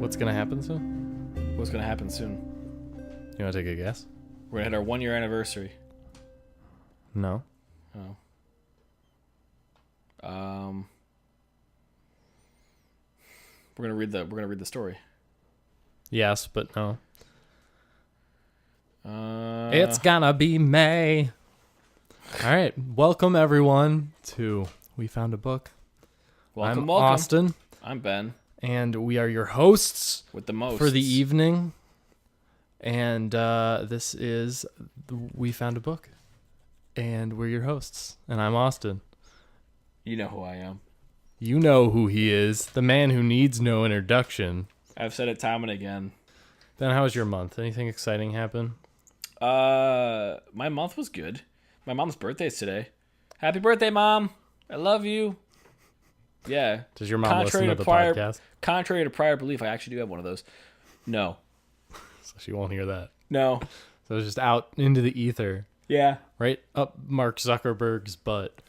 What's gonna happen soon? What's going to happen soon? You want to take a guess? We're going to hit our 1 year anniversary. No. Oh. We're gonna read the story. Yes, but no. It's gonna be May. All right, welcome everyone to We Found a Book. Welcome, I'm welcome. Austin, I'm Ben and we are your hosts with the most for the evening. And this is We Found a Book, and we're your hosts. And I'm Austin. You know who I am. You know who he is, the man who needs no introduction. I've said it time and again. Ben, how was your month? Anything exciting happen? My month was good. My mom's birthday's today. Happy birthday, Mom! I love you. Yeah. Does your mom listen to the podcast? Contrary to prior belief, I actually do have one of those. No. So she won't hear that. No. So it's just out into the ether. Yeah. Right up Mark Zuckerberg's butt.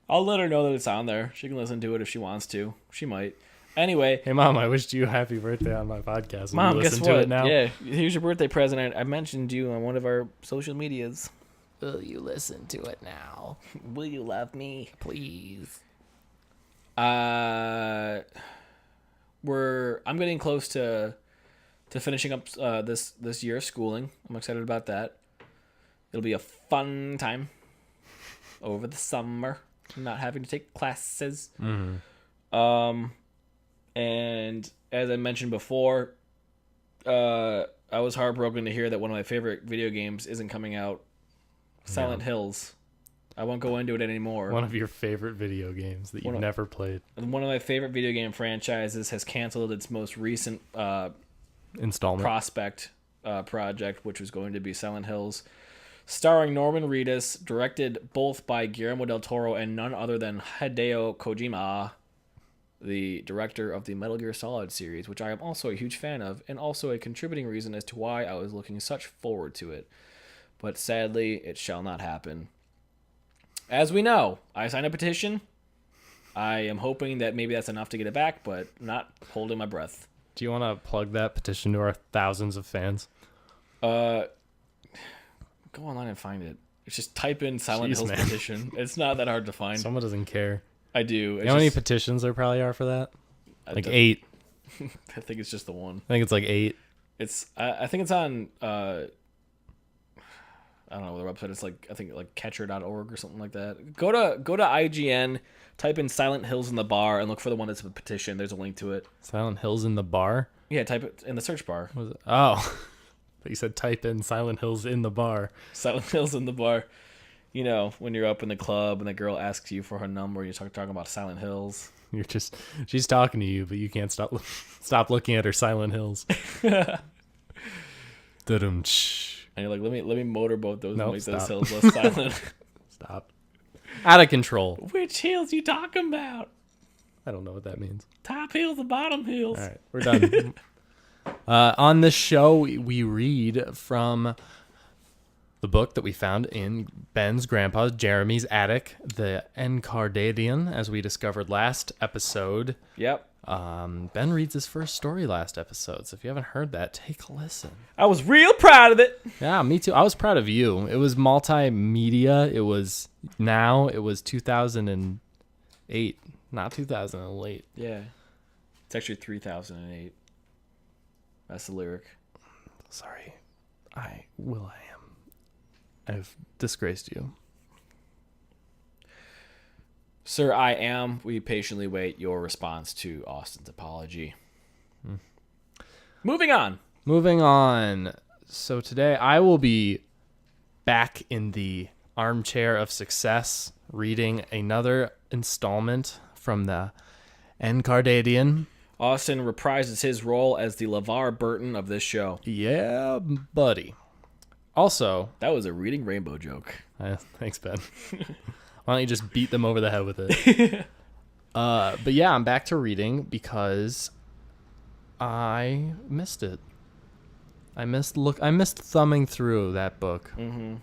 I'll let her know that it's on there. She can listen to it if she wants to. She might. Anyway. Hey, Mom, I wished you a happy birthday on my podcast. Will Mom, you listen guess what? to it now? Yeah, here's your birthday present. I mentioned you on one of our social medias. Will you listen to it now? Will you love me? Please. I'm getting close to finishing up this year of schooling. I'm excited about that. It'll be a fun time over the summer, not having to take classes. Mm-hmm. And as I mentioned before, I was heartbroken to hear that one of my favorite video games isn't coming out. Silent Hills. I won't go into it anymore. One of your favorite video games that you've never played. One of my favorite video game franchises has canceled its most recent installment prospect project, which was going to be Silent Hills, starring Norman Reedus, directed both by Guillermo del Toro and none other than Hideo Kojima, the director of the Metal Gear Solid series, which I am also a huge fan of, and also a contributing reason as to why I was looking such forward to it. But sadly, it shall not happen. As we know, I signed a petition. I am hoping that maybe that's enough to get it back, but not holding my breath. Do you want to plug that petition to our thousands of fans? Go online and find it. It's just type in Silent Hills petition. It's not that hard to find. Someone doesn't care. I do. You know how many petitions there probably are for that? Like 8. I think it's just the one. I think it's like 8. I think it's on I don't know the website. It's like I think like catcher.org or something like that. Go to IGN, type in Silent Hills in the bar, and look for the one that's a petition. There's a link to it. Silent Hills in the bar? Yeah, type it in the search bar. What was it? Oh, but you said type in Silent Hills in the bar. Silent Hills in the bar. You know, when you're up in the club and the girl asks you for her number, and you're talking about Silent Hills. She's talking to you, but you can't stop looking at her Silent Hills. Da-dum-tsh. And you're like, let me motorboat those and make stop. those hills less silent. Stop. Out of control. Which hills you talking about? I don't know what that means. Top hills and bottom hills. All right, we're done. On this show, we read from the book that we found in Ben's grandpa Jeremy's attic, the Encardidian, as we discovered last episode. Yep. Ben reads his first story last episode, so if you haven't heard that, take a listen. I was real proud of it. Yeah, me too. I was proud of you. It was multimedia. It was 2008, not 2008. Yeah. It's actually 3008. That's the lyric. Sorry. I've disgraced you. Sir, I am. We patiently wait your response to Austin's apology. Moving on. So today I will be back in the armchair of success reading another installment from the Encardidian. Austin reprises his role as the LeVar Burton of this show. Yeah, buddy. Also... That was a reading rainbow joke. Thanks, Ben. Why don't you just beat them over the head with it? But yeah, I'm back to reading because I missed it. I missed thumbing through that book. Mm-hmm.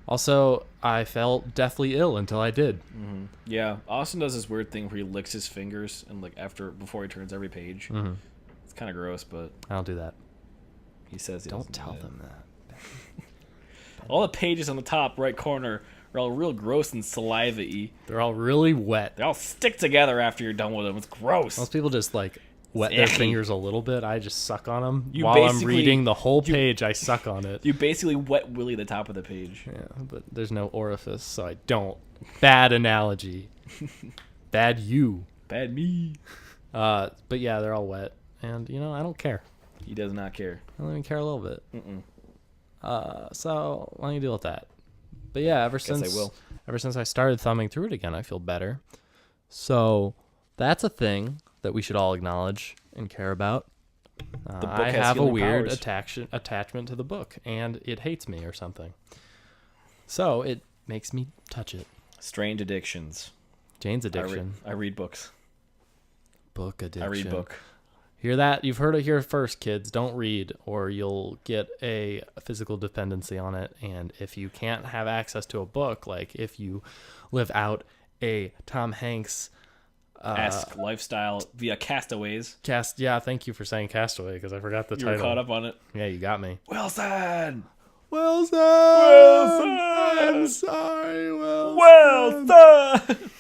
Also, I felt deathly ill until I did. Mm-hmm. Yeah, Austin does this weird thing where he licks his fingers and before he turns every page. Mm-hmm. It's kind of gross, but I don't do that. he says he Don't doesn't tell do it. them that. All the pages on the top right corner are all real gross and saliva-y. They're all really wet. They all stick together after you're done with them. It's gross. Most people just like wet It's their icky. fingers a little bit. I just suck on them You while I'm basically- reading the whole page. I suck on it. You basically wet willy the top of the page. Yeah, but there's no orifice, so I don't. Bad analogy. Bad you. Bad me. But yeah, they're all wet, and I don't care. He does not care. I don't even care a little bit. Mm-mm. So why don't you deal with that? But yeah, ever Guess I since will. I started thumbing through it again, I feel better. So that's a thing that we should all acknowledge and care about. The book I has have a healing weird powers. attachment to the book, and it hates me or something. So it makes me touch it. Strange addictions. Jane's addiction. I read books. Book addiction. I read book. Hear that? You've heard it here first, kids. Don't read, or you'll get a physical dependency on it. And if you can't have access to a book, like if you live out a Tom Hanks Ask lifestyle via Castaways. yeah, thank you for saying Castaway, because I forgot the You title. were caught up on it. Yeah, you got me. Wilson! Wilson! I'm sorry, Wilson. Wilson!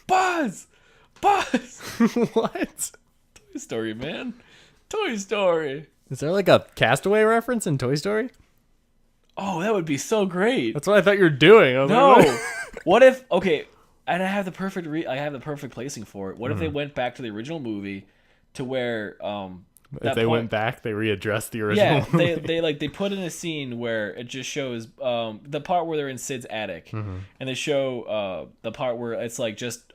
Buzz! Buzz! What? Toy Story, man. Toy Story. Is there like a Castaway reference in Toy Story? Oh, that would be so great. That's what I thought you were doing. I was No. like, what? What if? Okay, and I have the perfect. I have the perfect placing for it. What if they went back to the original movie, to where If they went back, they readdressed the original. Yeah, they put in a scene where it just shows the part where they're in Sid's attic, and they show the part where it's like just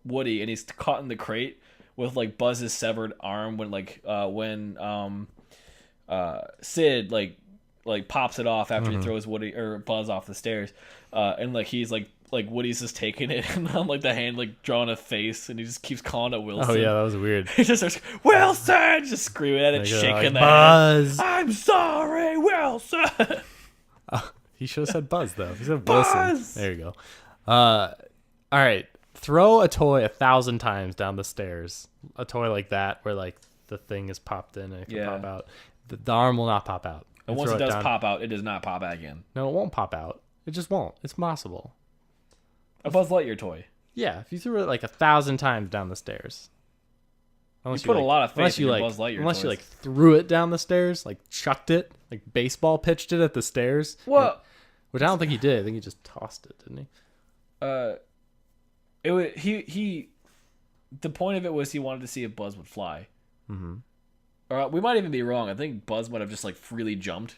Woody and he's caught in the crate with like Buzz's severed arm when Sid like pops it off after he throws Woody or Buzz off the stairs, and like he's like Woody's just taking it and like the hand like drawing a face and he just keeps calling it Wilson. Oh yeah, that was weird. He just starts Wilson, just screaming at it, Like, shaking like, the Buzz. hand. I'm sorry, Wilson. He should have said Buzz though. He said Buzz! Wilson. There you go. All right. Throw a toy 1,000 times down the stairs. A toy like that where like the thing is popped in and it can Yeah. pop out. The arm will not pop out. And You once throw it does down- pop out, it does not pop back in. No, it won't pop out. It just won't. It's possible. A Buzz Lightyear toy. Yeah, if you threw it like 1,000 times down the stairs. Unless put a lot of faith unless in you your like, Buzz Lightyear unless you toys. like threw it down the stairs, like chucked it, like baseball pitched it at the stairs. Well, Which I don't think he did. I think he just tossed it, didn't he? it was, he. The point of it was he wanted to see if Buzz would fly. Mm-hmm. Or we might even be wrong. I think Buzz might have just like freely jumped.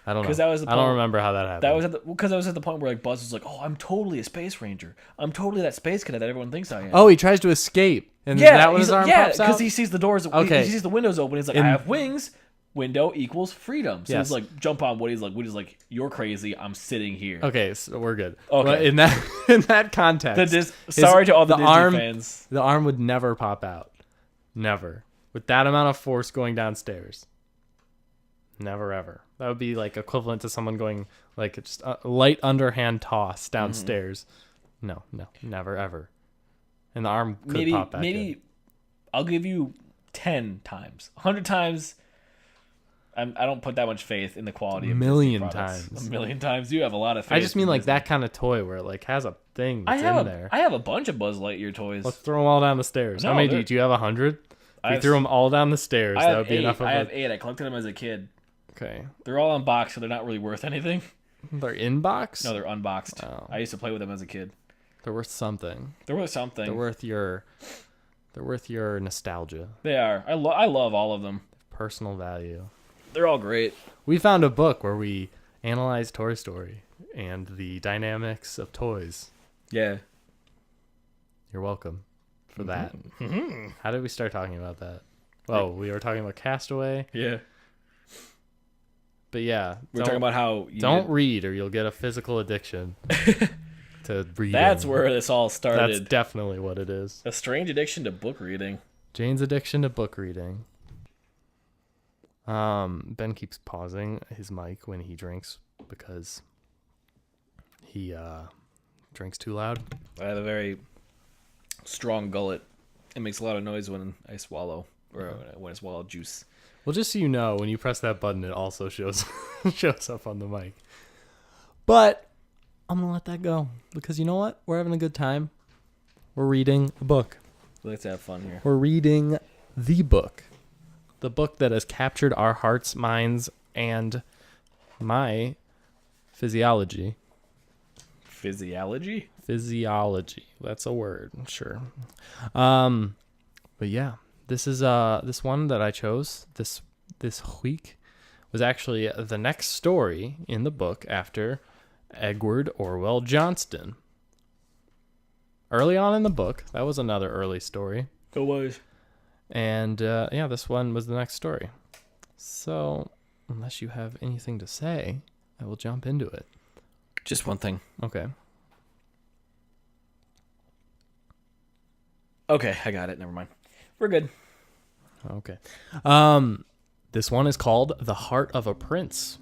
I don't know. 'Cause that was the I don't point- remember how that happened. That was because I was at the point where like Buzz was like, "Oh, I'm totally a space ranger. I'm totally that space cadet that everyone thinks I am." Oh, he tries to escape. And is yeah, that when his arm pops out? because he sees the doors. Okay. He sees the windows open. He's like, In- "I have wings." Window equals freedom. So Yes. he's like, jump on Woody's like, "You're crazy. I'm sitting here." Okay, so we're good. Okay. But in that context, Sorry to all the the Disney arm, fans. The arm would never pop out. Never. With that amount of force going downstairs. Never ever. That would be like equivalent to someone going like just a light underhand toss downstairs. No, never ever. And the arm could pop back in. Maybe I'll give you 10 times, 100 times. I don't put that much faith in the quality of Million Disney products. times. A million times. You have a lot of faith. I just mean in like Disney. that kind of toy where it like has a thing I that's have in there. I have a bunch of Buzz Lightyear toys. Let's throw them all down the stairs. How No, many they're- do you have? 100? If I you have- threw them all down the stairs, I that have would be 8. enough of I have a... 8. I collected them as a kid. Okay. They're all unboxed, so they're not really worth anything. They're in box? No, they're unboxed. Oh. I used to play with them as a kid. They're worth something. They're worth something. They're worth your nostalgia, They are. I love all of them. personal value. They're all great. We found a book where we analyzed Toy Story and the dynamics of toys. Yeah. You're welcome for that. Mm-hmm. How did we start talking about that? Oh, we were talking about Castaway. Yeah. But yeah, We're talking about how you don't read or you'll get a physical addiction to reading. That's where this all That's started. definitely what it is. A strange addiction to book reading. Jane's addiction to book reading. Ben keeps pausing his mic when he drinks because he drinks too loud. I have a very strong gullet. It makes a lot of noise when I swallow. or when it's wild juice. Well, just so you know, when you press that button, it also shows shows up on the mic. But I'm going to let that go because you know what? We're having a good time. We're reading a book. Let's have fun here. We're reading the book. The book that has captured our hearts, minds, and my physiology. Physiology? Physiology. That's a word, sure. But yeah, this is this one that I chose this week was actually the next story in the book after Edward Orwell Johnston. Early on in the book, that was another early story. It was. And yeah, this one was the next story. So, unless you have anything to say, I will jump into it. Just one thing. Okay. Okay, I got it. Never mind. We're good. Okay. This one is called The Heart of a Prince.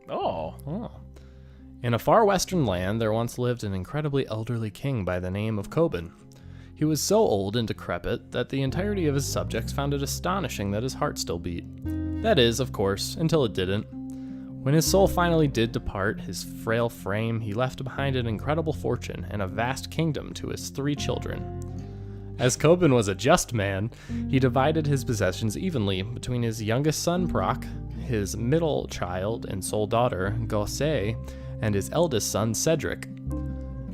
Oh. In a far western land, there once lived an incredibly elderly king by the name of Coban. He was so old and decrepit that the entirety of his subjects found it astonishing that his heart still beat. That is, of course, until it didn't. When his soul finally did depart his frail frame, he left behind an incredible fortune and a vast kingdom to his 3 children. As Coban was a just man, he divided his possessions evenly between his youngest son, Proc, his middle child and sole daughter, Gosse, and his eldest son, Cedric.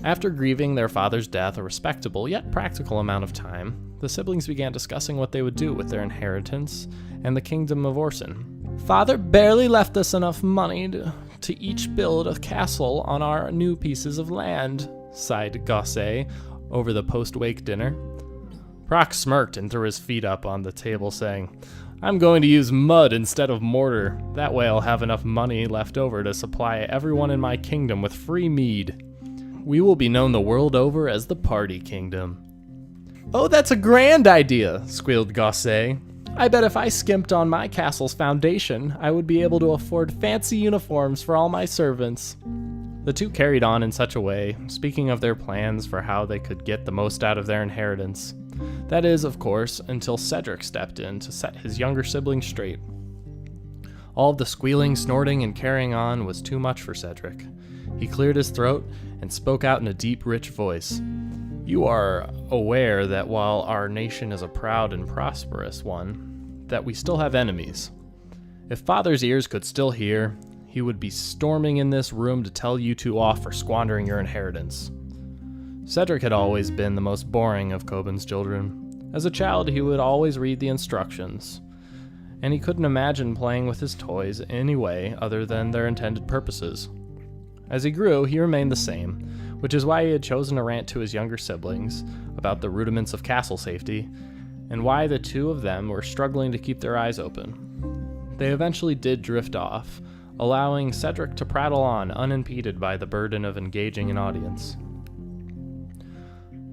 After grieving their father's death a respectable yet practical amount of time, the siblings began discussing what they would do with their inheritance and the kingdom of Orson. Father barely left us enough money to each build a castle on our new pieces of land, sighed Gosse over the post-wake dinner. Proc smirked and threw his feet up on the table, saying, I'm going to use mud instead of mortar. That way I'll have enough money left over to supply everyone in my kingdom with free mead. We will be known the world over as the Party Kingdom. Oh, that's a grand idea, squealed Gosse. I bet if I skimped on my castle's foundation, I would be able to afford fancy uniforms for all my servants. The two carried on in such a way, speaking of their plans for how they could get the most out of their inheritance. That is, of course, until Cedric stepped in to set his younger sibling straight. All of the squealing, snorting, and carrying on was too much for Cedric. He cleared his throat and spoke out in a deep, rich voice. You are aware that while our nation is a proud and prosperous one, that we still have enemies. If Father's ears could still hear, he would be storming in this room to tell you two off for squandering your inheritance. Cedric had always been the most boring of Coban's children. As a child, he would always read the instructions, and he couldn't imagine playing with his toys in any way other than their intended purposes. As he grew, he remained the same, which is why he had chosen to rant to his younger siblings about the rudiments of castle safety, and why the two of them were struggling to keep their eyes open. They eventually did drift off, allowing Cedric to prattle on unimpeded by the burden of engaging an audience.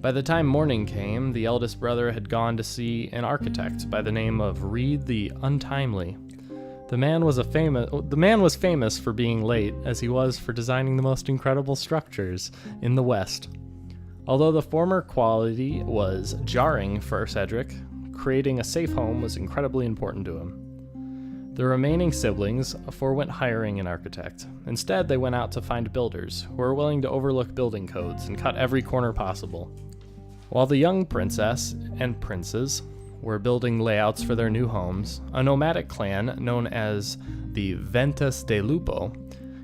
By the time morning came, the eldest brother had gone to see an architect by the name of Reed the Untimely. The man was famous for being late, as he was for designing the most incredible structures in the West. Although the former quality was jarring for Cedric, creating a safe home was incredibly important to him. The remaining siblings forewent hiring an architect. Instead, they went out to find builders who were willing to overlook building codes and cut every corner possible. While the young princess and princes were building layouts for their new homes, a nomadic clan known as the Ventus de Lupo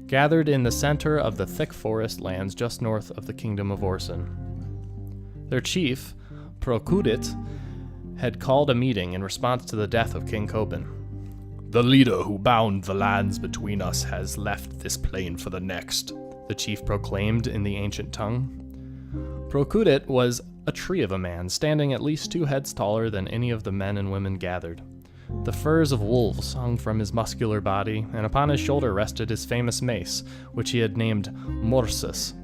gathered in the center of the thick forest lands just north of the kingdom of Orson. Their chief, Procudit, had called a meeting in response to the death of King Coban. The leader who bound the lands between us has left this plane for the next, the chief proclaimed in the ancient tongue. Procudit was a tree of a man, standing at least 2 heads taller than any of the men and women gathered. The furs of wolves hung from his muscular body, and upon his shoulder rested his famous mace, which he had named Morsus.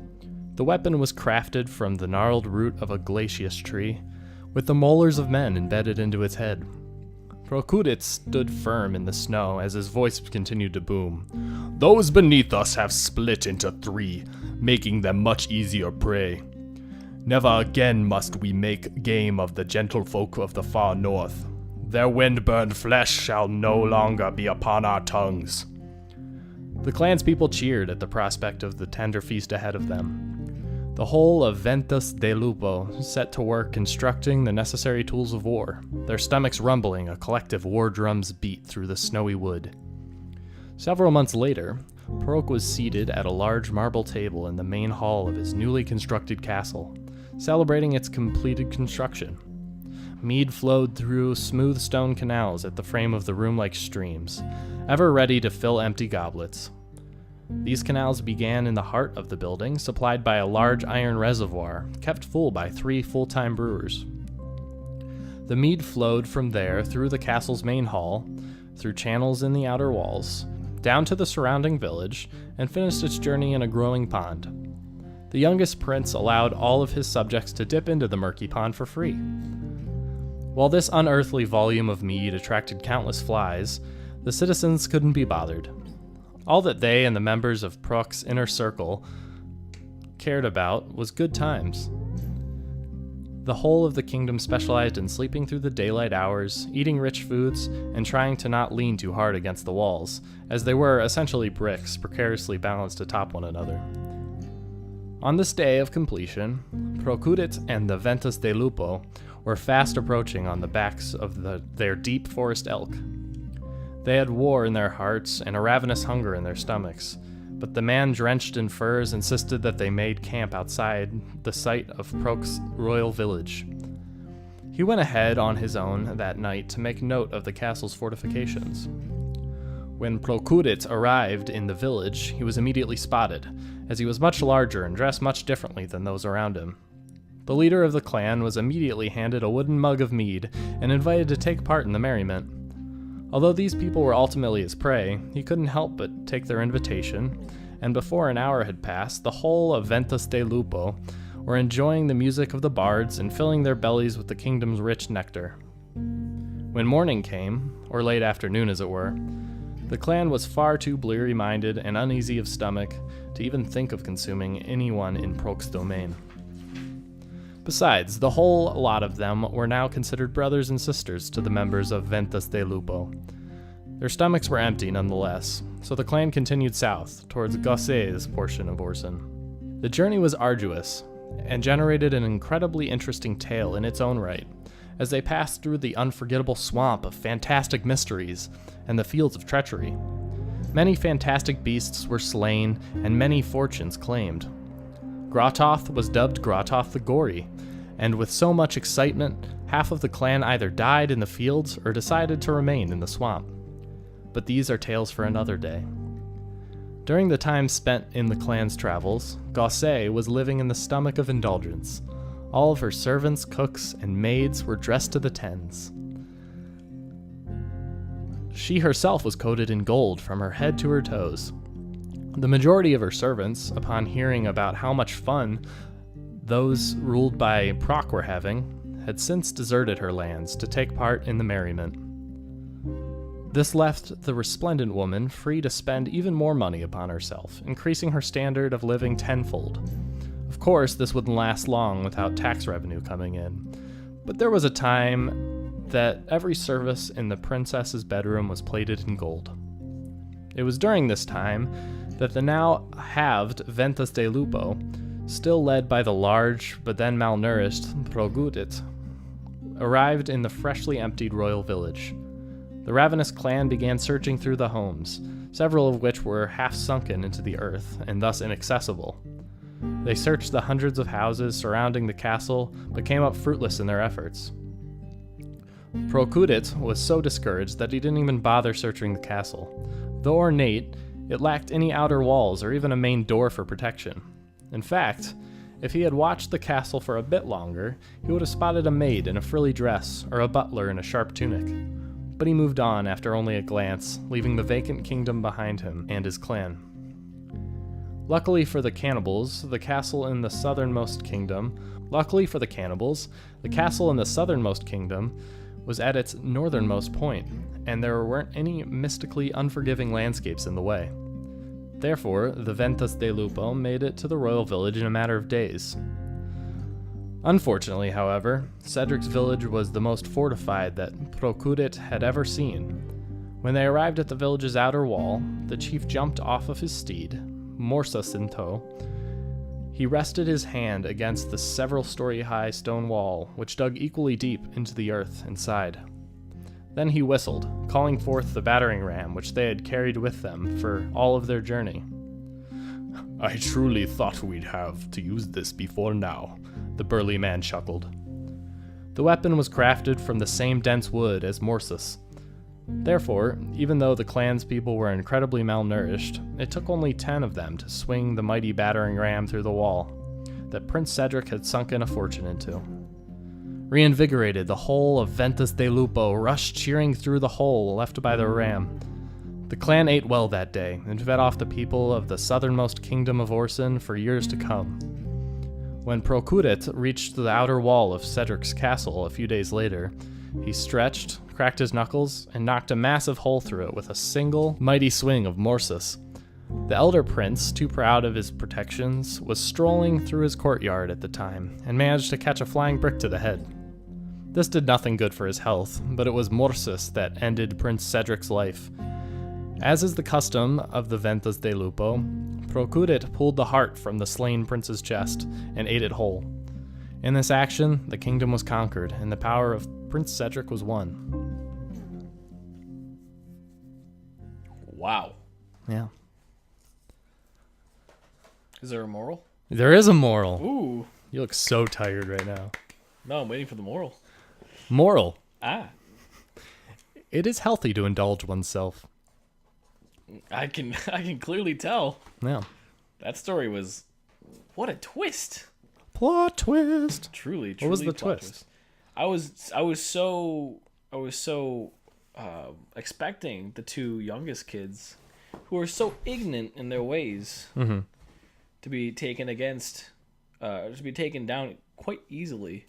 The weapon was crafted from the gnarled root of a glacius tree, with the molars of men embedded into its head. Procudit stood firm in the snow as his voice continued to boom. Those beneath us have split into 3, making them much easier prey. Never again must we make game of the gentlefolk of the far north. Their wind-burned flesh shall no longer be upon our tongues." The clanspeople cheered at the prospect of the tender feast ahead of them. The whole of Ventos de Lupo set to work constructing the necessary tools of war, their stomachs rumbling, a collective war drum's beat through the snowy wood. Several months later, Prok was seated at a large marble table in the main hall of his newly constructed castle, celebrating its completed construction. Mead flowed through smooth stone canals at the frame of the room like streams, ever ready to fill empty goblets. These canals began in the heart of the building, supplied by a large iron reservoir, kept full by 3 full-time brewers. The mead flowed from there through the castle's main hall, through channels in the outer walls, down to the surrounding village, and finished its journey in a growing pond. The youngest prince allowed all of his subjects to dip into the murky pond for free. While this unearthly volume of mead attracted countless flies, the citizens couldn't be bothered. All that they and the members of Prok's inner circle cared about was good times. The whole of the kingdom specialized in sleeping through the daylight hours, eating rich foods, and trying to not lean too hard against the walls, as they were essentially bricks precariously balanced atop one another. On this day of completion, Prokudit and the Ventos de Lupo were fast approaching on the backs of their deep forest elk. They had war in their hearts and a ravenous hunger in their stomachs, but the man drenched in furs insisted that they made camp outside the site of Prok's royal village. He went ahead on his own that night to make note of the castle's fortifications. When Prokudit arrived in the village, he was immediately spotted, as he was much larger and dressed much differently than those around him. The leader of the clan was immediately handed a wooden mug of mead and invited to take part in the merriment. Although these people were ultimately his prey, he couldn't help but take their invitation, and before an hour had passed, the whole of Ventos de Lupo were enjoying the music of the bards and filling their bellies with the kingdom's rich nectar. When morning came, or late afternoon as it were, the clan was far too bleary-minded and uneasy of stomach to even think of consuming anyone in Prok's domain. Besides, the whole lot of them were now considered brothers and sisters to the members of Ventos de Lupo. Their stomachs were empty nonetheless, so the clan continued south, towards Gosse's portion of Orson. The journey was arduous, and generated an incredibly interesting tale in its own right, as they passed through the unforgettable swamp of fantastic mysteries and the fields of treachery. Many fantastic beasts were slain, and many fortunes claimed. Grottoth was dubbed Grottoth the Gory, and with so much excitement, half of the clan either died in the fields or decided to remain in the swamp. But these are tales for another day. During the time spent in the clan's travels, Gosse was living in the stomach of indulgence. All of her servants, cooks, and maids were dressed to the tens. She herself was coated in gold from her head to her toes. The majority of her servants, upon hearing about how much fun those ruled by Prok were having, had since deserted her lands to take part in the merriment. This left the resplendent woman free to spend even more money upon herself, increasing her standard of living tenfold. Of course, this wouldn't last long without tax revenue coming in, but there was a time that every service in the princess's bedroom was plated in gold. It was during this time that the now halved Ventos de Lupo, still led by the large but then malnourished Prokudit, arrived in the freshly emptied royal village. The ravenous clan began searching through the homes, several of which were half sunken into the earth and thus inaccessible. They searched the hundreds of houses surrounding the castle, but came up fruitless in their efforts. Prokudit was so discouraged that he didn't even bother searching the castle. Though ornate, it lacked any outer walls or even a main door for protection. In fact, if he had watched the castle for a bit longer, he would have spotted a maid in a frilly dress or a butler in a sharp tunic. But he moved on after only a glance, leaving the vacant kingdom behind him and his clan. Luckily for the cannibals, the castle in the southernmost kingdom was at its northernmost point, and there weren't any mystically unforgiving landscapes in the way. Therefore, the Ventos de Lupo made it to the royal village in a matter of days. Unfortunately, however, Cedric's village was the most fortified that Procurit had ever seen. When they arrived at the village's outer wall, the chief jumped off of his steed, Morsas in tow. He rested his hand against the several-story-high stone wall, which dug equally deep into the earth inside. Then he whistled, calling forth the battering ram which they had carried with them for all of their journey. "I truly thought we'd have to use this before now," the burly man chuckled. The weapon was crafted from the same dense wood as Morsas. Therefore, even though the clan's people were incredibly malnourished, it took only 10 of them to swing the mighty battering ram through the wall that Prince Cedric had sunken a fortune into. Reinvigorated, the whole of Ventus de Lupo rushed cheering through the hole left by the ram. The clan ate well that day and fed off the people of the southernmost kingdom of Orson for years to come. When Procurit reached the outer wall of Cedric's castle a few days later, he stretched, cracked his knuckles, and knocked a massive hole through it with a single, mighty swing of Morsas. The elder prince, too proud of his protections, was strolling through his courtyard at the time and managed to catch a flying brick to the head. This did nothing good for his health, but it was Morsas that ended Prince Cedric's life. As is the custom of the Ventas de Lupo, Procurit pulled the heart from the slain prince's chest and ate it whole. In this action, the kingdom was conquered, and the power of Prince Cedric was won. Wow. Yeah. Is there a moral? There is a moral. Ooh. You look so tired right now. No, I'm waiting for the moral. Moral. Ah. It is healthy to indulge oneself. I can clearly tell. Yeah. That story was... What a twist. Plot twist. Truly. What was the plot twist? I was so expecting the two youngest kids, who are so ignorant in their ways, to be taken down quite easily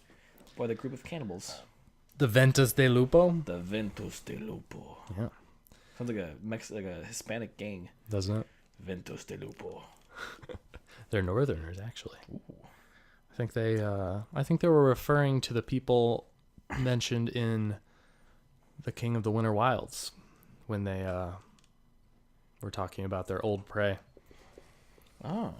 by the group of cannibals. The Ventas de Lupo? The Ventos de Lupo. Yeah. Sounds like a Hispanic gang. Doesn't it? Ventos de Lupo. They're Northerners, actually. Ooh. I think they were referring to the people mentioned in The King of the Winter Wilds when they were talking about their old prey. Oh.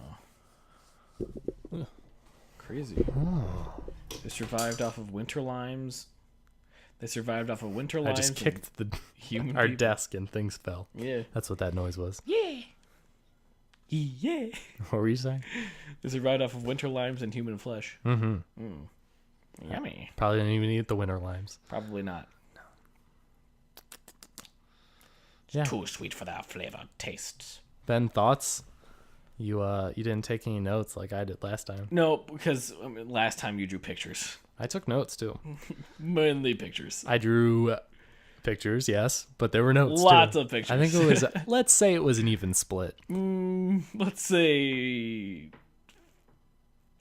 Crazy. Oh. They survived off of winter limes. I just kicked our desk and things fell. Yeah. That's what that noise was. Yeah. Yeah. What were you saying? They survived off of winter limes and human flesh. Mm-hmm. Yummy. Probably didn't even eat the winter limes. Probably not. No. Yeah. Too sweet for that flavor tastes. Ben, thoughts? You didn't take any notes like I did last time. No, because last time you drew pictures. I took notes too. Mainly pictures. I drew pictures, yes, but there were notes Lots too. of pictures. I think it was, let's say it was an even split. Let's say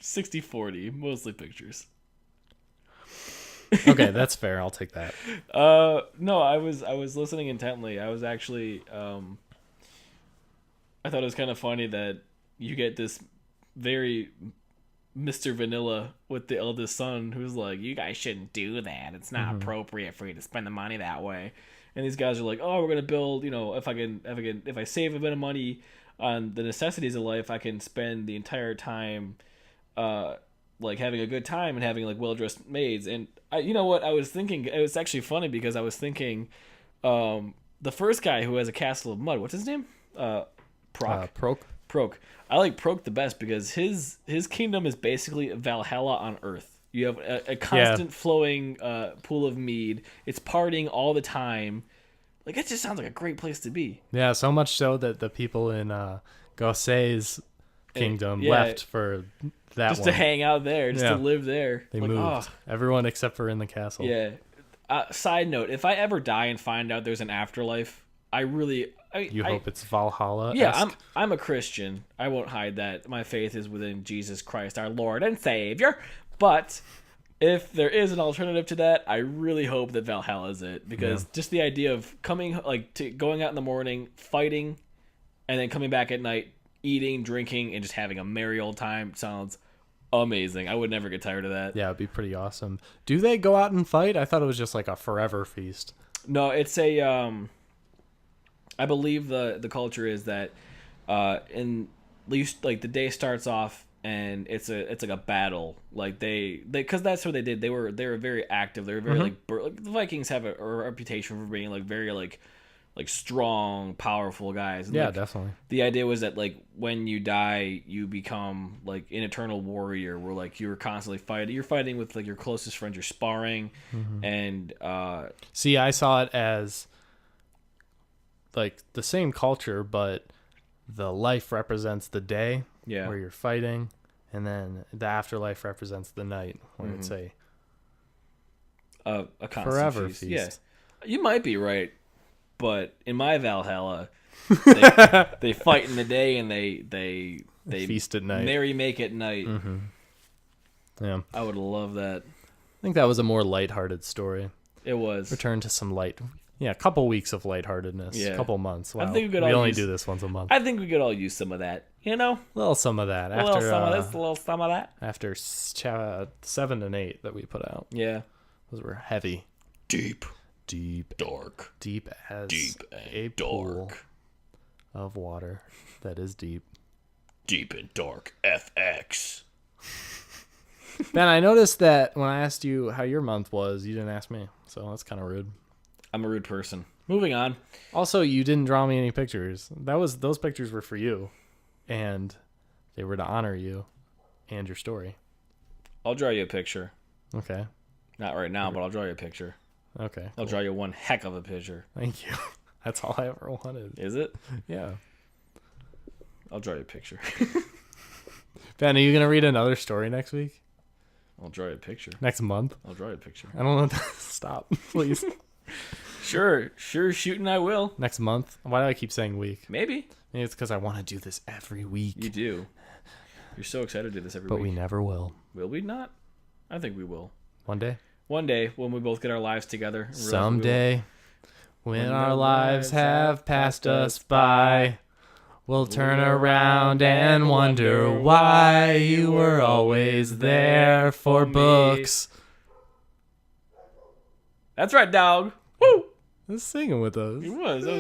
60-40, mostly pictures. Okay, that's fair. I'll take that. No, I was listening intently. I was actually I thought it was kind of funny that you get this very Mr. Vanilla with the eldest son who's like, you guys shouldn't do that. It's not appropriate for you to spend the money that way. And these guys are like, oh, we're going to build, if I save a bit of money on the necessities of life, I can spend the entire time having a good time and having well-dressed maids. And you know what I was thinking? It was actually funny because I was thinking the first guy who has a castle of mud, what's his name? Proc. I like Proc the best because his kingdom is basically Valhalla on Earth. You have a constant flowing pool of mead. It's partying all the time. It just sounds like a great place to be. Yeah, so much so that the people in Gosei's kingdom left for that just to hang out there, to live there. They moved. Everyone except for in the castle. Yeah. Side note, if I ever die and find out there's an afterlife, I hope it's Valhalla. Yeah, I'm a Christian. I won't hide that. My faith is within Jesus Christ, our Lord and Savior. But if there is an alternative to that, I really hope that Valhalla is it, because just the idea of going out in the morning, fighting, and then coming back at night, eating, drinking, and just having a merry old time sounds amazing. I would never get tired of that. Yeah, it'd be pretty awesome. Do they go out and fight? I thought it was just like a forever feast. No, it's a I believe the culture is that in like the day starts off and it's like a battle. Like they because that's what they did. They were very active. They were very like the Vikings have a reputation for being like very like strong, powerful guys. And, Yeah, like, definitely. the idea was that like when you die, you become like an eternal warrior, where like you're constantly fighting. You're fighting with like your closest friends. You're sparring, and See, I saw it as like the same culture, but the life represents the day yeah, where you're fighting, and then the afterlife represents the night where it's a a constant forever feast. feast. Yeah, you might be right, but in my Valhalla, they fight in the day and they feast at night. merry make at night. Yeah, I would love that. I think that was a more lighthearted story. It was. Return to some light. Yeah, a couple weeks of lightheartedness. Yeah. A couple months. Wow. think we could we all only use- do this once a month. I think we could all use some of that. You know, A little some of that a after little some of this, a little some of that. after 7 and 8 that we put out. Yeah. Those were heavy, Deep, deep, dark, deep as deep a and pool dark, of water that is deep. deep and dark. FX. Ben, I noticed that when I asked you how your month was, you didn't ask me, so that's kind of rude. I'm a rude person. Moving on. Also, you didn't draw me any pictures. Those pictures were for you, and they were to honor you and your story. I'll draw you a picture. Okay. Not right now, but I'll draw you a picture. Okay. I'll draw you one heck of a picture. Thank you. That's all I ever wanted. Is it? Yeah. I'll draw you a picture. Ben, are you gonna read another story next week? I'll draw you a picture. Next month? I'll draw you a picture. I don't know. Stop, please. Sure, shooting I will. Next month? Why do I keep saying week? Maybe. Maybe it's because I want to do this every week. You do. You're so excited to do this every But week. we never will. Will we not? I think we will. One day? One day, when we both get our lives together. and realize we will. Someday, when our lives have passed us by, we'll turn around and wonder why you were always there for books. That's right, dog. Woo! Who's singing with us? He was. That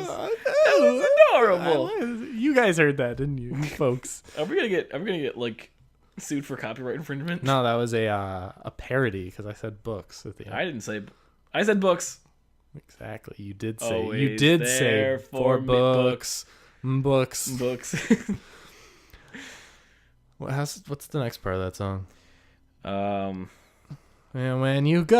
was adorable. You guys heard that, didn't you, folks? Are we gonna get like sued for copyright infringement? No, that was a parody because I said books at the end. I didn't say. I said books. Exactly. You did say. You Always did there say for for me, books. Books. Books. What's the next part of that song? Um. And when you go,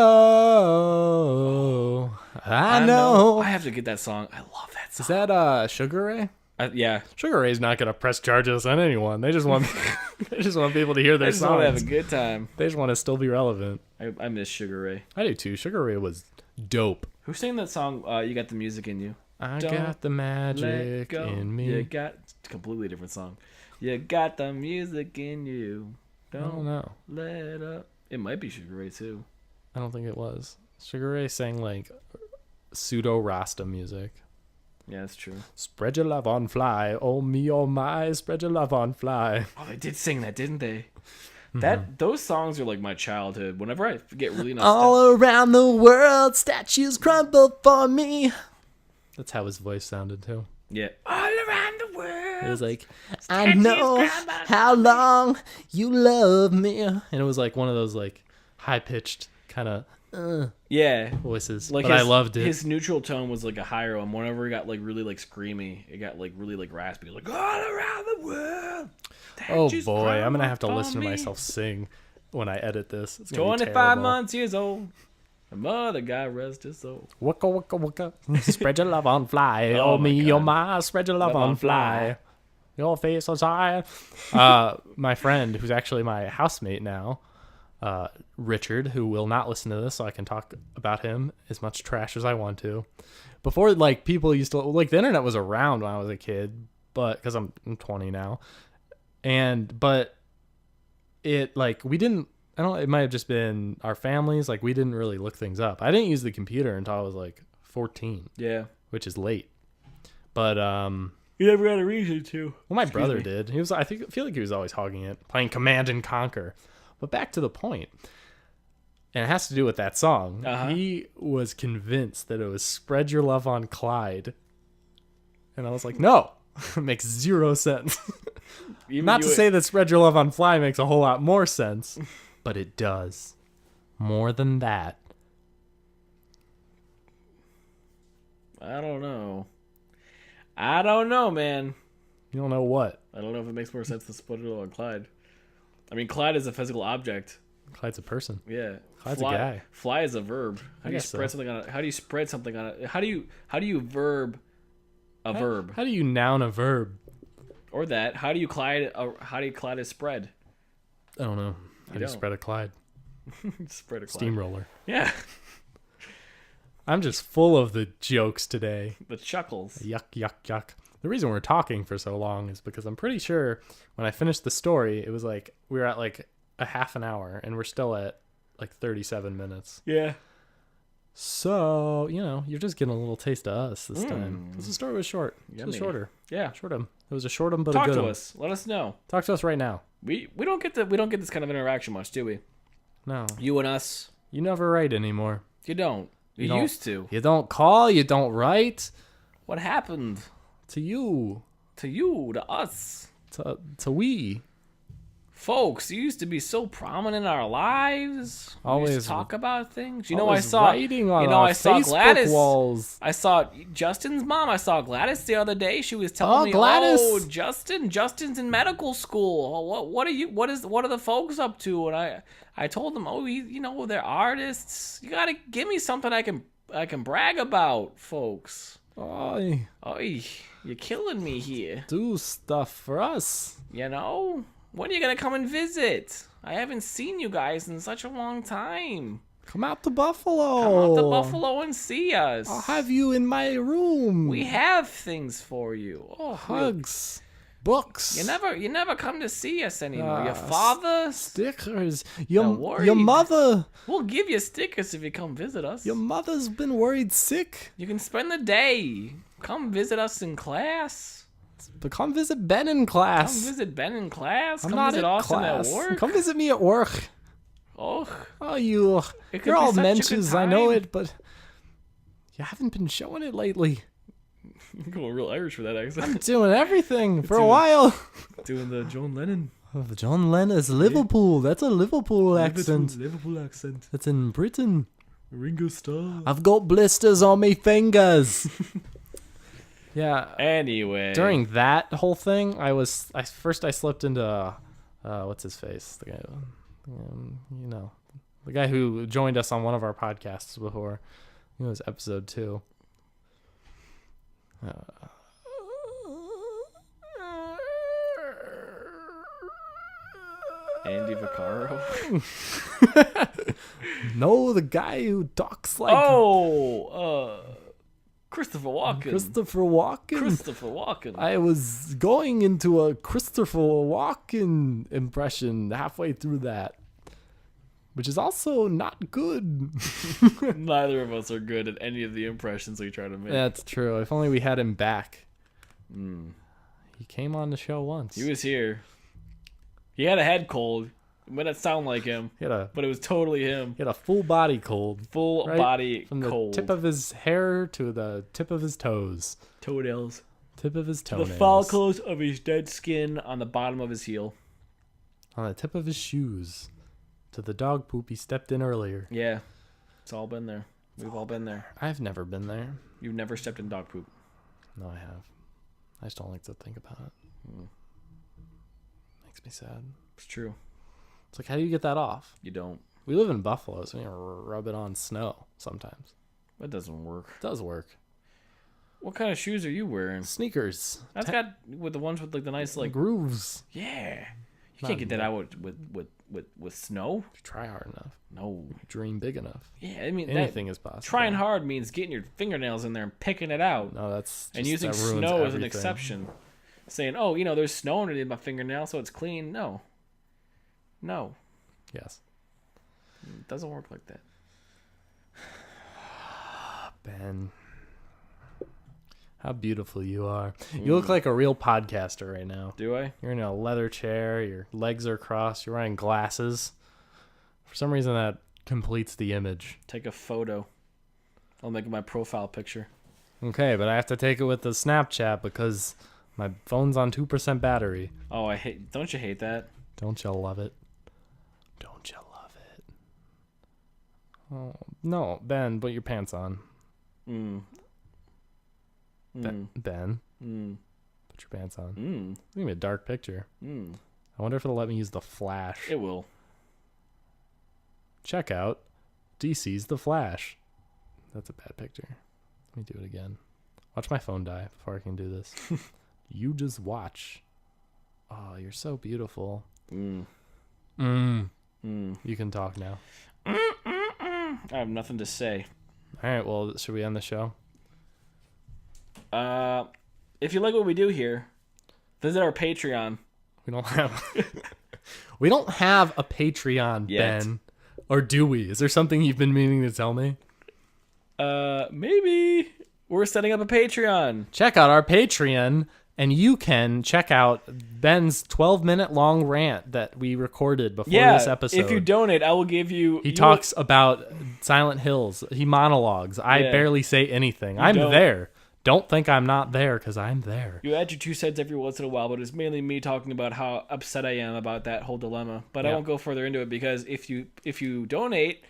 I know. I have to get that song. I love that song. Is that Sugar Ray? Yeah. Sugar Ray's not gonna press charges on anyone. They just want they just want people to hear I their just want to have a songs. good time. They just want to still be relevant. I miss Sugar Ray. I do too. Sugar Ray was dope. Who sang that song? You got the music in you. I Don't got the Let magic go. in me. You got completely different song. You got the music in you. I don't Don't know. let up. It might be Sugar Ray too. I don't think it was. Sugar Ray sang like pseudo Rasta music. Yeah, that's true. Spread your love on fly, oh me, oh my, spread your love on fly. Oh, they did sing that, didn't they? Mm-hmm. Those songs are like my childhood. Whenever I get really nostalgic, All around the world, statues crumble for me. That's how his voice sounded too. yeah, all around the world. It was like, I know crumble how long you love me. And it was like one of those like high-pitched kind of Yeah, voices. like but I loved it. His neutral tone was like a higher one. Whenever he got like really like screamy, it got like really like raspy. Like all around the world. Oh statues boy, I'm gonna crumble have to for listen to me. myself sing when I edit this. It's gonna be 25 terrible. months years old. The mother God rest his soul. Waka waka waka. Spread your love on fly. Oh Oh my me, God. oh my. Spread your love Love on on fly. fly. Your face on high. My friend, who's actually my housemate now, Richard, who will not listen to this, so I can talk about him as much trash as I want to. Before, like, people used to, like, the internet was around when I was a kid, but, because I'm 20 now. But it, like, we didn't, it might have just been our families, like, we didn't really look things up. I didn't use the computer until I was, like, 14, Yeah. which is late. But, You never had a reason to. well, my Excuse brother me. did. He was, I feel like he was always hogging it, playing Command and Conquer. But back to the point. And it has to do with that song. Uh-huh. He was convinced that it was Spread Your Love on Clyde. And I was like, no, it makes zero sense. Even Not you- to say that Spread Your Love on Fly makes a whole lot more sense, but it does. More than that. I don't know. I don't know, man. You don't know what. I don't know if it makes more sense to split it on Clyde. I mean, Clyde is a physical object. Clyde's a person. Yeah. Clyde's fly, a guy. Fly is a verb. How do you guess spread so. something on a, how do you spread something on a, how do you verb a verb? How do you noun a verb? Or that. How do you Clyde a spread? I don't know. How do you don't. spread a Clyde? Spread a Clyde. Steamroller. Yeah. I'm just full of the jokes today. The chuckles. Yuck, yuck, yuck. The reason we're talking for so long is because I'm pretty sure when I finished the story, it was like we were at like a half an hour and we're still at like 37 minutes. Yeah. So, you're just getting a little taste of us this time. Because the story was short. It Yummy. was shorter. Yeah. Short 'em. It was a short 'em, but Talk a good to 'em. us. Let us know. Talk to us right now. We don't get this kind of interaction much, do we? No. You and us. You never write anymore. You don't. You don't- used to. You don't call. You don't write. What happened To you. to you, to us? To we. Folks, you used to be so prominent in our lives. We used Always- to talk about things. Always writing on I our saw Facebook Gladys. walls. I saw Justin's mom. I saw Gladys the other day. She was telling me, Gladys. "Oh, Justin's in medical school. Oh, what are the folks up to?" And I told them, "Oh, they're artists. You gotta give me something I can brag about, folks." Oy, Oy, you're killing me here. do stuff for us. When are you gonna come and visit? I haven't seen you guys in such a long time. Come out to Buffalo. Come out to Buffalo and see us. I'll have you in my room. We have things for you. Oh, hugs, books, You never come to see us anymore. Your Ah, father, stickers. Not Your worried. mother. we'll give you stickers if you come visit us. Your mother's been worried sick. You can spend the day. Come visit us in class. But come visit Ben in Come class. visit Ben in class. I'm Come not visit in Austin class. at work. Come visit me at work. Oh, Oh, It could you're be all such a good mentions. I know time. it, but you haven't been showing it lately. you're going real Irish for that accent. I'm doing everything for a doing- while. Doing the John Lennon Oh, John Lennon's Liverpool. That's a Liverpool accent. Liverpool accent. That's in Britain. Ringo Starr. I've got blisters on me fingers. Yeah. Anyway, During that whole thing, I slipped into what's his face? The guy, the guy who joined us on one of our podcasts before. It was episode 2. Andy Vaccaro. No, the guy who talks like Christopher Walken. Christopher Walken. Christopher Walken. I was going into a Christopher Walken impression halfway through that, which is also not good. Neither of us are good at any of the impressions we try to make. That's true. If only we had him back. He came on the show once. He was here. He had a head cold. It might not sound like him, He had a but it was totally him. full body cold. Full Right? body From the cold. tip of his hair to the tip of his toes. toenails. Tip of his The toenails. follicles of his dead skin on the bottom of his heel. On the tip of his shoes. To the dog poop he stepped in earlier. Yeah. It's all been there. We've all been there. I've never been there. You've never stepped in dog poop. No, I have. I just don't like to think about it. Makes me sad. It's true. It's like, how do you get that off? You don't. We live in Buffalo, so we rub it on snow sometimes. That doesn't work. It does work. What kind of shoes are you wearing? Sneakers. I've got with the ones with like the nice like grooves. yeah. You can't get that out with snow. If you try hard enough. No. Dream big enough. Yeah, I mean Anything is possible. trying hard means getting your fingernails in there and picking it out. No, that's And just- using that ruins snow as an everything. exception. Saying, "Oh, there's snow underneath my fingernail, so it's clean." No. No. Yes. It doesn't work like that. Ben. How beautiful you are. You look like a real podcaster right now. Do I? You're in a leather chair. Your legs are crossed. You're wearing glasses. For some reason, that completes the image. Take a photo. I'll make it my profile picture. Okay, but I have to take it with the Snapchat because my phone's on 2% battery. Oh, don't you hate that? Don't you love it? Don't you love it? Oh, no, Ben, put your pants on. Ben, put your pants on. It's gonna be a dark picture. I wonder if it'll let me use the flash. It will. Check out DC's The Flash. That's a bad picture. Let me do it again. Watch my phone die before I can do this. You just watch. Oh, you're so beautiful. You can talk now. I have nothing to say. All right, well, should we end the show? If you like what we do here, visit our Patreon. We don't have a Patreon, Yet. Ben. Or do we? Is there something you've been meaning to tell me? Maybe we're setting up a Patreon. Check out our Patreon, and you can check out Ben's 12-minute long rant that we recorded before this episode. If you donate, I will give you... He talks about Silent Hills. He monologues. I barely say anything. I'm there. Don't think I'm not there, because I'm there. You add your 2 cents every once in a while, but it's mainly me talking about how upset I am about that whole dilemma. But I won't go further into it, because if you donate,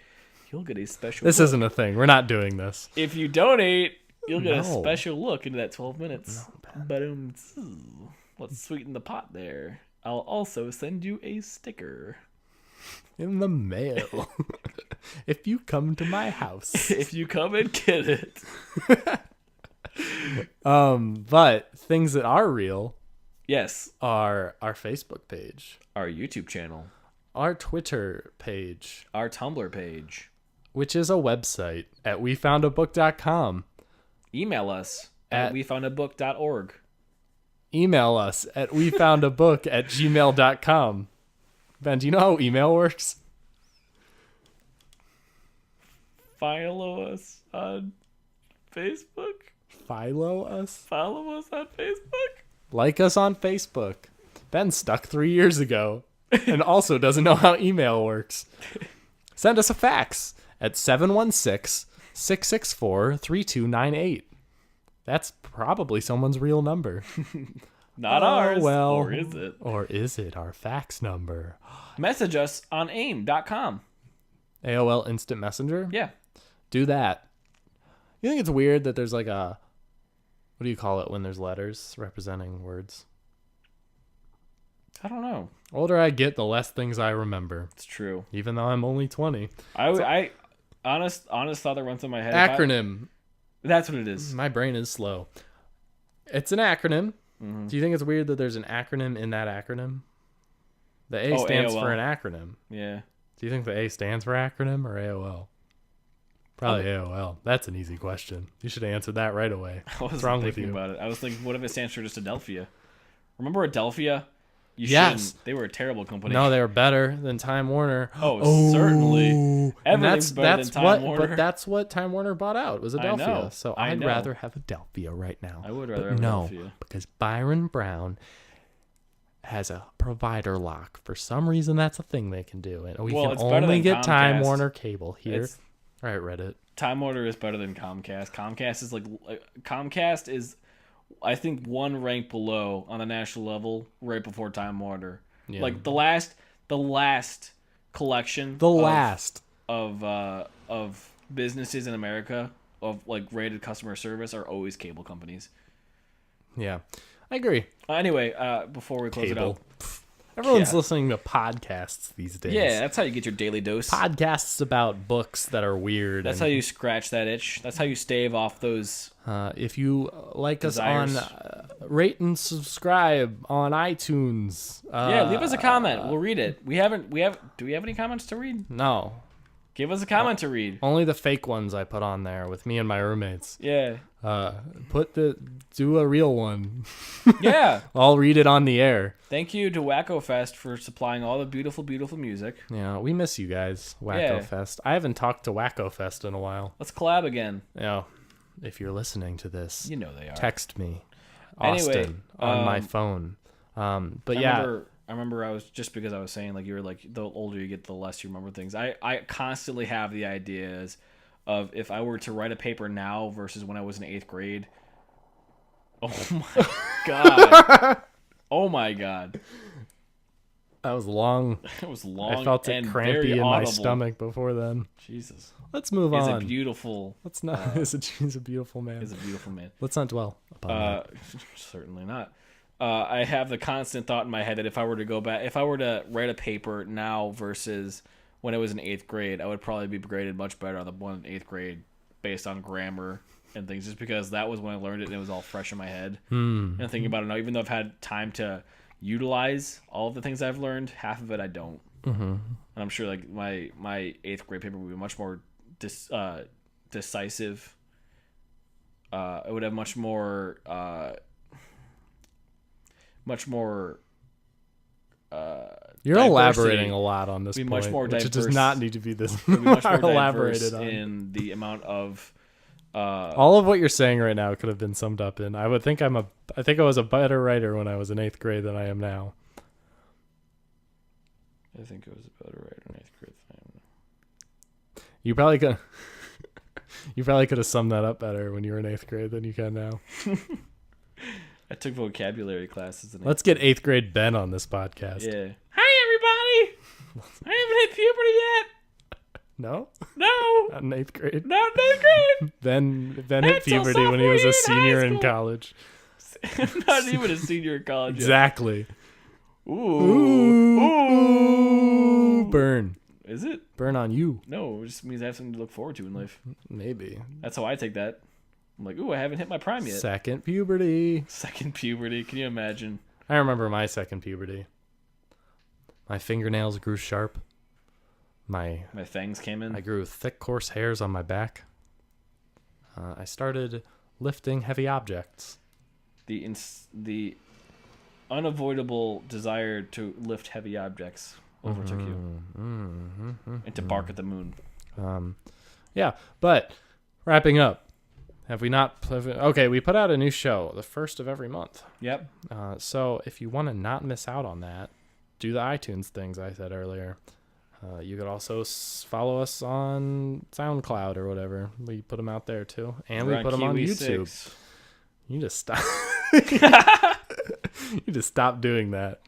you'll get a special This look. isn't a thing. We're not doing this. If you donate, you'll get a special look into that 12 minutes. But let's sweeten the pot there. I'll also send you a sticker. In the mail. If you come to my house. If you come and get it. But things that are real Yes. are our Facebook page, Our YouTube channel. our Twitter page, Our Tumblr page. which is a website at wefoundabook.com. Email us at wefoundabook.org. Email us at wefoundabook@gmail.com. Ben, do you know how email works? Follow us on Facebook. Follow us? Follow us on Facebook. Like us on Facebook. Ben stuck 3 years ago and also doesn't know how email works. Send us a fax at 716-664-3298. That's probably someone's real number. Not ours. Well, Or is it? Or is it our fax number? Message us on aim.com. AOL Instant Messenger? Yeah. Do that. You think it's weird that there's like a... What do you call it when there's letters representing words? I don't know. The older I get, the less things I remember. It's true. Even though I'm only 20. I honest thought that runs in my head. Acronym. That's what it is. My brain is slow. It's an acronym. Do you think it's weird that there's an acronym in that acronym? The A stands AOL. for an acronym. Yeah. Do you think the A stands for acronym or AOL? Probably AOL. That's an easy question. You should answer that right away. What's wrong with you? About it. I was thinking, what if it stands for just Adelphia? Remember Adelphia? Yes. Shouldn't. They were a terrible company. No, they were better than Time Warner. Oh, certainly. And Everything's better than Time Warner. But that's what Time Warner bought out. Was Adelphia. know. So I I'd know. rather have Adelphia right now. I would rather But have no, Adelphia. because Byron Brown has a provider lock. For some reason, that's a thing they can do. And we Well, can it's better only than get Time Comcast. Warner cable here. It's- All right, Reddit. Time Warner is better than Comcast. Comcast is Comcast is, I think, one rank below on the national level, right before Time Warner. Yeah. Like the last collection. of businesses in America of like rated customer service are always cable companies. Yeah, I agree. Anyway, before we close it Cable. out, Everyone's Yeah. listening to podcasts these days. yeah, that's how you get your daily dose. Podcasts about books that are weird. That's how you scratch that itch. That's how you stave off those. If you like Desires. us on rate and subscribe on iTunes. Yeah, leave us a comment. We'll read it. Do we have any comments to read? No, Give us a comment to read. only the fake ones I put on there with me and my roommates. Yeah. Do a real one. Yeah. I'll read it on the air. Thank you to Wacko Fest for supplying all the beautiful, beautiful music. Yeah, we miss you guys, Wacko Yeah. Fest. I haven't talked to Wacko Fest in a while. Let's collab again. Yeah, if you're listening to this, You know they are. text me, Anyway, Austin, on my phone. But I yeah, remember remember I was just because I was saying like you were like the older you get, the less you remember things. I constantly have the ideas of if I were to write a paper now versus when I was in 8th grade. Oh my god! Oh my god! That was long. It was long. I felt it and crampy very in audible. my stomach before then. Jesus, Let's move he's on. a beautiful. Let's not. He's a beautiful man. He's a beautiful man. Let's not dwell upon that. Certainly not. I have the constant thought in my head that if I were to go back, if I were to write a paper now versus when I was in 8th grade, I would probably be graded much better on the one in 8th grade based on grammar and things, just because that was when I learned it and it was all fresh in my head. And thinking about it now, even though I've had time to utilize all of the things I've learned, half of it I don't. And I'm sure like my 8th grade paper would be much more decisive. It would have much more You're diversity. elaborating a lot on this Be point, much more which it does diverse. not need to be this It would be much more elaborated diverse on. in the amount of All of what you're saying right now could have been summed up in I think I was a better writer when I was in 8th grade than I am now. I think it was a better writer in 8th grade than I am now. You probably could have summed that up better when you were in 8th grade than you can now. I took vocabulary classes in 8th. Let's get 8th grade Ben on this podcast. Yeah. Hi everybody. I haven't hit puberty yet. No? No. Not in 8th grade. Not in 8th grade. Ben hit That's till puberty when he was a sophomore year in high senior in school. college. Not even a senior in college yet. Exactly. Ooh. Ooh. Burn. Is it? Burn on you. No, it just means I have something to look forward to in life. Maybe. That's how I take that. I'm like, ooh, I haven't hit my prime yet. Second puberty. Second puberty. Can you imagine? I remember my second puberty. My fingernails grew sharp. My fangs came in. I grew thick, coarse hairs on my back. I started lifting heavy objects. The unavoidable desire to lift heavy objects overtook you, and to bark at the moon. Yeah, but wrapping up. Have we not? Okay, we put out a new show the first of every month. Yep. So if you want to not miss out on that, do the iTunes things I said earlier. You could also follow us on SoundCloud or whatever. We put them out there too, and we put them on YouTube. 6. You just stop. You just stop doing that.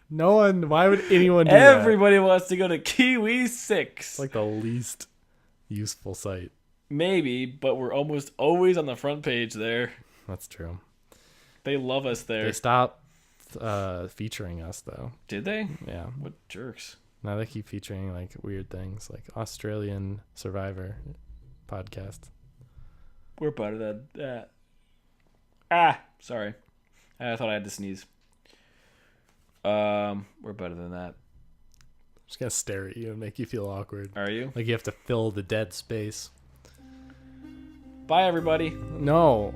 No one. Why would anyone do that? Everybody wants to go to Kiwi 6. It's like the least useful site. Maybe, but we're almost always on the front page there. That's true. They love us there. They stopped featuring us though. Did they? Yeah. What jerks. Now they keep featuring like weird things, like Australian Survivor podcast. We're better than that. Sorry. I thought I had to sneeze. We're better than that. I'm just gonna stare at you and make you feel awkward. Are you? Like you have to fill the dead space. Bye, everybody. No.